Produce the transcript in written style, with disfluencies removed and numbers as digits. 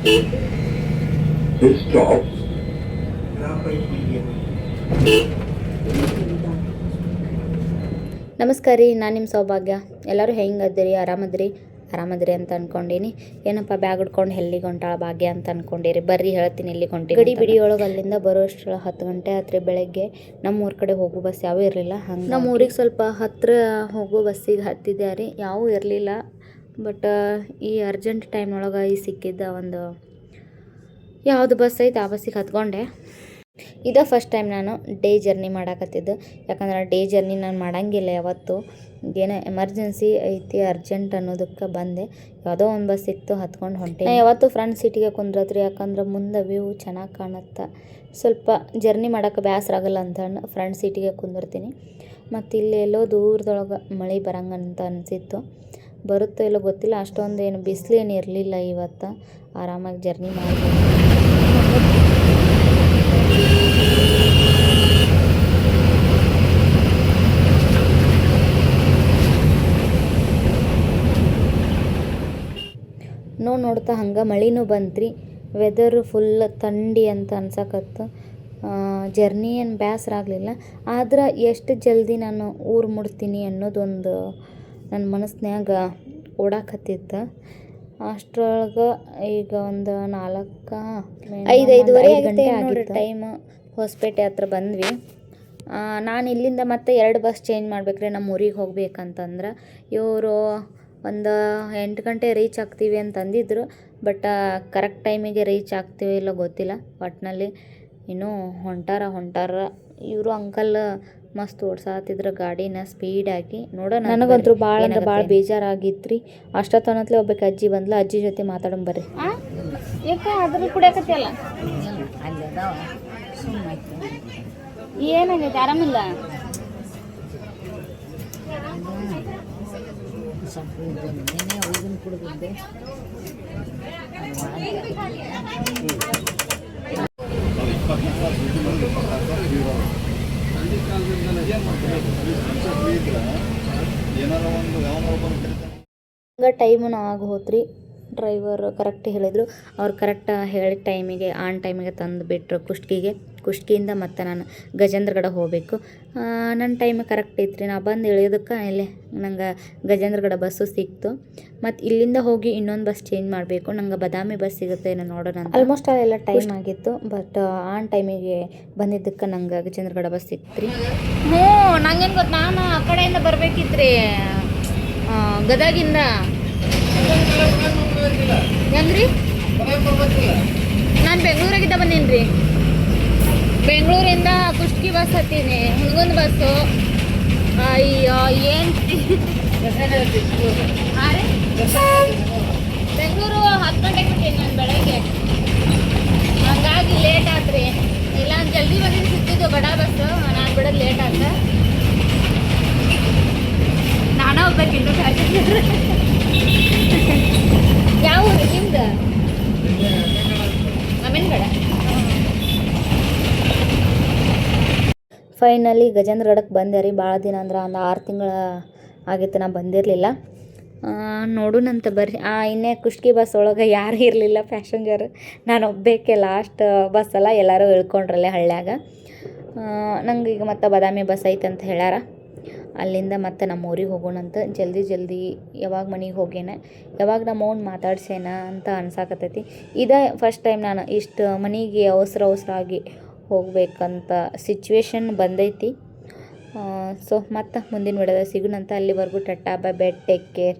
This stops. ನಮಸ್ಕಾರ ರೀ, ನಾನು ನಿಮ್ಮ ಸೌಭಾಗ್ಯ. ಎಲ್ಲರೂ ಹೆಂಗದಿರಿ? ಆರಾಮದಿರಿ ಅಂತ ಅನ್ಕೊಂಡೀನಿ. ಏನಪ್ಪ ಬ್ಯಾಗ್ ಹಿಡ್ಕೊಂಡು ಎಲ್ಲಿಗೆ ಹೊಂಟಾಳ ಭಾಗ್ಯ ಅಂತ ಅನ್ಕೊಂಡಿರಿ. ಬರ್ರಿ ಹೇಳ್ತೀನಿ ಎಲ್ಲಿಗೆ ಹೊಂಟಿ. ಗಡಿ ಬಿಡಿ ಒಳಗೆ ಅಲ್ಲಿಂದ ಬರೋಷ್ಟರ 10 ಗಂಟೆ ಆತ್ರಿ ಬೆಳಗ್ಗೆ. ನಮ್ಮ ಊರ ಕಡೆ ಹೋಗೋ ಬಸ್ ಯಾವೂ ಇರಲಿಲ್ಲ. ಹಂಗೆ ನಮ್ಮ ಊರಿಗೆ ಸ್ವಲ್ಪ ಹತ್ತಿರ ಹೋಗೋ ಬಸ್ಸಿಗೆ ಹತ್ತಿದ್ದೆ ರೀ. ಯಾವೂ ಇರಲಿಲ್ಲ. ಬಟ್ ಈ ಅರ್ಜೆಂಟ್ ಟೈಮ್ ಒಳಗೆ ಈ ಸಿಕ್ಕಿದ್ದ ಒಂದು ಯಾವುದು ಬಸ್ ಐತೆ ಆ ಬಸ್ಸಿಗೆ ಹತ್ಕೊಂಡೆ. ಇದೇ ಫಸ್ಟ್ ಟೈಮ್ ನಾನು ಡೇ ಜರ್ನಿ ಮಾಡಾಕತ್ತಿದ್ದು. ಯಾಕಂದ್ರೆ ಡೇ ಜರ್ನಿ ನಾನು ಮಾಡಂಗಿಲ್ಲ ಯಾವತ್ತು. ಏನೋ ಎಮರ್ಜೆನ್ಸಿ ಐತಿ, ಅರ್ಜೆಂಟ್ ಅನ್ನೋದಕ್ಕೆ ಬಂದೆ. ಯಾವುದೋ ಒಂದು ಬಸ್ ಸಿಕ್ತು, ಹತ್ಕೊಂಡು ಹೊಂಟೆ. ನಾನು ಯಾವತ್ತು ಫ್ರಂಟ್ ಸೀಟಿಗೆ ಕುಂದ್ರತ್ರಿ, ಯಾಕಂದ್ರೆ ಮುಂದೆ ವ್ಯೂ ಚೆನ್ನಾಗಿ ಕಾಣುತ್ತೆ. ಸ್ವಲ್ಪ ಜರ್ನಿ ಮಾಡೋಕೆ ಬೇಸರ ಆಗಲ್ಲ ಅಂತ ಫ್ರಂಟ್ ಸೀಟಿಗೆ ಕುಂದಿರ್ತೀನಿ. ಮತ್ತು ಇಲ್ಲಿ ಎಲ್ಲೋ ದೂರದೊಳಗೆ ಮಳೆ ಬರಂಗಂತ ಅನಿಸಿತ್ತು. ಬರುತ್ತೋ ಎಲ್ಲೋ ಗೊತ್ತಿಲ್ಲ. ಅಷ್ಟೊಂದು ಏನು ಬಿಸಿಲೇನು ಇರಲಿಲ್ಲ ಇವತ್ತು. ಆರಾಮಾಗಿ ಜರ್ನಿ ಮಾಡ್ಬೋದು. ನೋಡ್ತಾ ಹಂಗೆ ಮಳಿನೂ ಬಂತ್ರಿ. ವೆದರು ಫುಲ್ ಥಂಡಿ ಅಂತ ಅನ್ಸಕತ್ತು. ಜರ್ನಿ ಏನು ಬೇಸರ ಆಗಲಿಲ್ಲ. ಆದ್ರೆ ಎಷ್ಟು ಜಲ್ದಿ ನಾನು ಊರು ಮುಟ್ತೀನಿ ಅನ್ನೋದೊಂದು ನನ್ನ ಮನಸ್ಸಿನಾಗ ಓಡಾಕತ್ತಿತ್ತು. ಅಷ್ಟರೊಳಗೆ ಈಗ ಒಂದು 5:05 ಗಂಟೆ ಆಗಿತ್ತು ಟೈಮ್. ಹೊಸಪೇಟೆ ಹತ್ರ ಬಂದ್ವಿ. ನಾನು ಇಲ್ಲಿಂದ ಮತ್ತೆ 2 ಬಸ್ ಚೇಂಜ್ ಮಾಡ್ಬೇಕ್ರಿ ನಮ್ಮ ಊರಿಗೆ ಹೋಗ್ಬೇಕಂತಂದ್ರೆ. ಇವರು ಒಂದು 8 ಗಂಟೆ ರೀಚ್ ಆಗ್ತೀವಿ ಅಂತ ಅಂದಿದ್ರು. ಬಟ್ ಕರೆಕ್ಟ್ ಟೈಮಿಗೆ ರೀಚ್ ಆಗ್ತೀವಿ ಇಲ್ಲ ಗೊತ್ತಿಲ್ಲ. ಒಟ್ಟಿನಲ್ಲಿ ಇನ್ನೂ ಹೊಂಟಾರ ಇವರು. ಅಂಕಲ್ ಮಸ್ತ್ ಓಡ್ಸಾತಿದ್ರು ಗಾಡಿನ ಸ್ಪೀಡಾಗಿ. ನೋಡೋಣ. ನನಗಂತೂ ಭಾಳ ಅಂದ್ರೆ ಭಾಳ ಬೇಜಾರಾಗಿತ್ತು. ಅಷ್ಟೊತ್ತನತ್ಲೆ ಒಬ್ಬಕ್ಕೆ ಅಜ್ಜಿ ಬಂದ್ಲ. ಅಜ್ಜಿ ಜೊತೆ ಮಾತಾಡೋಣ ಬರ್ರಿ. ಅದ್ರ ಕುಡಿಯಕತ್ತಿಯಲ್ಲ, ಏನಾಗೈತೆ? ಆರಾಮಿಲ್ಲ? ಕುಡಿದಿದ್ದೆ. ಟೈಮನ್ನು ಆಗಿ ಹೋತ್ರಿ. ಡ್ರೈವರ್ ಕರೆಕ್ಟ್ ಹೇಳಿದರು. ಅವ್ರು ಕರೆಕ್ಟ್ ಹೇಳಿದ ಟೈಮಿಗೆ ಆನ್ ಟೈಮಿಗೆ ತಂದು ಬಿಟ್ಟರು ಕುಷ್ಟಗಿಯಿಂದ. ಮತ್ತು ನಾನು ಗಜೇಂದ್ರಗಡ ಹೋಗಬೇಕು. ನನ್ನ ಟೈಮ್ ಕರೆಕ್ಟ್ ಐತ್ರಿ. ನಾ ಬಂದು ಇಳಿಯೋದಕ್ಕೆ ಇಲ್ಲೇ ನಂಗೆ ಗಜೇಂದ್ರಗಡ ಬಸ್ಸು ಸಿಕ್ತು. ಮತ್ತು ಇಲ್ಲಿಂದ ಹೋಗಿ ಇನ್ನೊಂದು ಬಸ್ ಚೇಂಜ್ ಮಾಡಬೇಕು. ನಂಗೆ ಬಾದಾಮಿ ಬಸ್ ಸಿಗುತ್ತೆ ಏನೋ ನೋಡೋಣ ಅಂತ. ಆಲ್ಮೋಸ್ಟ್ ಅಲ್ಲೆಲ್ಲ ಟೈಮ್ ಆಗಿತ್ತು. ಬಟ್ ಆನ್ ಟೈಮಿಗೆ ಬಂದಿದ್ದಕ್ಕೆ ನಂಗೆ ಗಜೇಂದ್ರಗಡ ಬಸ್ ಸಿಕ್ತ್ರಿ. ನಂಗೇನು ಗೊತ್ತು, ನಾನು ಆ ಕಡೆಯಿಂದ ಬರಬೇಕಿದ್ರಿ, ಗದಗಿಂದ. ಹೆಂಗ್ರಿ? ನಾನು ಬೆಂಗಳೂರಾಗಿದ್ದ ಬಂದೀನಿ ರೀ. ಬೆಂಗಳೂರಿಂದ ಕುಷ್ಟಗಿ ಬಸ್ ಹತ್ತೀನಿ, ಹುನಗುಂದ ಬಸ್ಸು. ಅಯ್ಯೋ ಏನು ಬೆಂಗಳೂರು 10 ಗಂಟೆಗೆ ಬಿಟ್ಟೀನಿ ನಾನು ಬೆಳಗ್ಗೆ. ಹಂಗಾಗಿ ಲೇಟ್ ಆತ್ರಿ. ಇಲ್ಲ ಜಲ್ದಿ ಬಂದಿದ್ದು ಸಿಕ್ತಿದ್ದು ಗಡ ಬಸ್ಸು. ನಾನು ಬಿಡೋದು ಲೇಟ್ ಆತ. ನಾನೇ ಹೋಗ್ಬೇಕಿತ್ತು ಯಾವ ಊರು ನಿಮ್ದು? ಅಮೀನ್ಗಡ. ಫೈನಲಿ ಗಜೇಂದ್ರಗಡಕ್ಕೆ ಬಂದೆ ರೀ. ಭಾಳ ದಿನ ಅಂದ್ರೆ ಒಂದು 6 ತಿಂಗಳ ಆಗಿತ್ತು ನಾ ಬಂದಿರಲಿಲ್ಲ. ನೋಡೋಣಂತ ಬರ್ರಿ. ಇನ್ನೇ ಕುಷ್ಟಗಿ ಬಸ್ ಒಳಗೆ ಯಾರೂ ಇರಲಿಲ್ಲ ಪ್ಯಾಸೆಂಜರ್. ನಾನು ಒಬ್ಬೇಕೆ ಲಾಸ್ಟ್ ಬಸ್ಸಲ್ಲ. ಎಲ್ಲರೂ ಇಳ್ಕೊಂಡ್ರಲ್ಲೇ ಹಳ್ಳ್ಯಾಗ. ನಂಗೆ ಈಗ ಮತ್ತೆ ಬಾದಾಮಿ ಬಸ್ ಐತೆ ಅಂತ ಹೇಳ್ಯಾರ. ಅಲ್ಲಿಂದ ಮತ್ತೆ ನಮ್ಮ ಊರಿಗೆ ಹೋಗೋಣಂತ. ಜಲ್ದಿ ಯಾವಾಗ ಮನೆಗೆ ಹೋಗೇನ, ಯಾವಾಗ ನಮ್ಮ ಅವ್ನ ಮಾತಾಡ್ಸೇನ ಅಂತ ಅನ್ಸಾಕತ್ತೈತಿ. ಇದೇ ಫಸ್ಟ್ ಟೈಮ್ ನಾನು ಇಷ್ಟು ಮನೆಗೆ ಅವಸರವಾಗಿ ಹೋಗ್ಬೇಕಂತ ಸಿಚುವೇಶನ್ ಬಂದೈತಿ. ಸೊ ಮತ್ತೆ ಮುಂದಿನ ವಿಡಿಯೋದಾಗ ಸಿಗೋಣಂತ. ಅಲ್ಲಿವರೆಗೂ Tata, bye bye, take care.